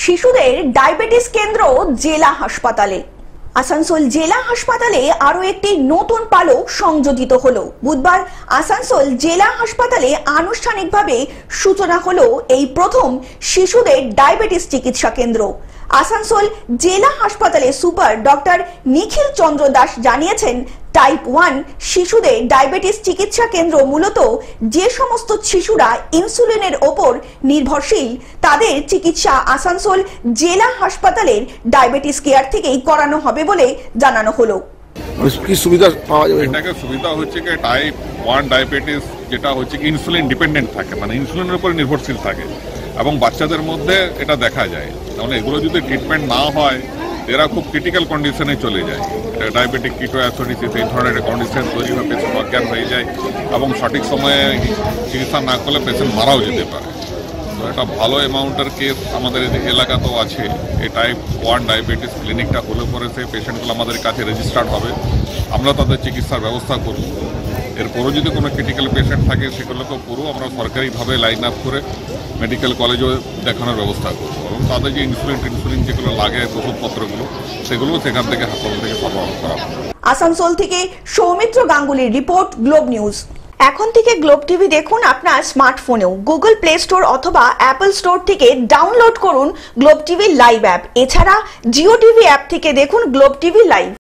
শিশুদের ডায়াবেটিস কেন্দ্র জেলা হাসপাতালে। আসানসোল জেলা হাসপাতালে আরো একটি নতুন পালক সংযোজিত হলো। বুধবার আসানসোল জেলা হাসপাতালে আনুষ্ঠানিকভাবে সূচনা হলো এই প্রথম শিশুদের ডায়াবেটিস চিকিৎসা কেন্দ্র। আসানসোল জেলা হাসপাতালে সুপার ডক্টর নিখিল চন্দ্র দাস জানিয়েছেন, টাইপ 1 শিশুদের ডায়াবেটিস চিকিৎসা কেন্দ্র মূলত যে সমস্ত শিশুরা ইনসুলিনের ওপর নির্ভরশীল তাদের চিকিৎসা আসানসোল জেলা হাসপাতালের ডায়াবেটিস কেয়ার থেকেই করানো হবে বলে জানানো হলো। কি সুবিধা পাওয়া যাবে? এটাকে সুবিধা হচ্ছে কি টাইপ 1 ডায়াবেটিস যেটা হচ্ছে কি ইনসুলিন ডিপেন্ডেন্ট থাকে, মানে ইনসুলিনের উপর নির্ভরশীল থাকে এবং বাচ্চাদের মধ্যে এটা দেখা যায়। তাহলে এগুলো যদি ট্রিটমেন্ট না হয় এরা খুব ক্রিটিক্যাল কন্ডিশনে চলে যায়। ডায়াবেটিক কিটোঅ্যাসিডোসিস এই ধরনের কন্ডিশন তৈরি হয়ে পেশেন্ট অজ্ঞান হয়ে যায় এবং সঠিক সময়ে চিকিৎসা না করলে পেশেন্ট মারাও যেতে পারে। তো এটা ভালো অ্যামাউন্টের কেস আমাদের এলাকাতেও আছে। এই টাইপ 1 ডায়াবেটিস ক্লিনিকটা হলে পরে সেই পেশেন্টগুলো আমাদের কাছে রেজিস্টার্ড হবে, আমরা তাদের চিকিৎসার ব্যবস্থা করব। এরপরও যদি কোনো ক্রিটিক্যাল পেশেন্ট থাকে সেগুলোকে পুরো আমরা সরকারিভাবে লাইন আপ করে মেডিকেল কলেজেও দেখানোর ব্যবস্থা করবো এবং তাদের যে ইনসুলিন যেগুলো লাগে ওষুধপত্রগুলো সেগুলো সেখান থেকে হাসপাতাল থেকে সরবরাহ করা হবে। আসানসোল থেকে সৌমিত্র গাঙ্গুলির রিপোর্ট, গ্লোব নিউজ। এখন থেকে গ্লোব টিভি দেখুন আপনার স্মার্টফোনেও। গুগল প্লে স্টোর অথবা অ্যাপল স্টোর থেকে ডাউনলোড করুন গ্লোব টিভি লাইভ অ্যাপ। এছাড়া জিও টিভি অ্যাপ থেকে দেখুন গ্লোব টিভি লাইভ।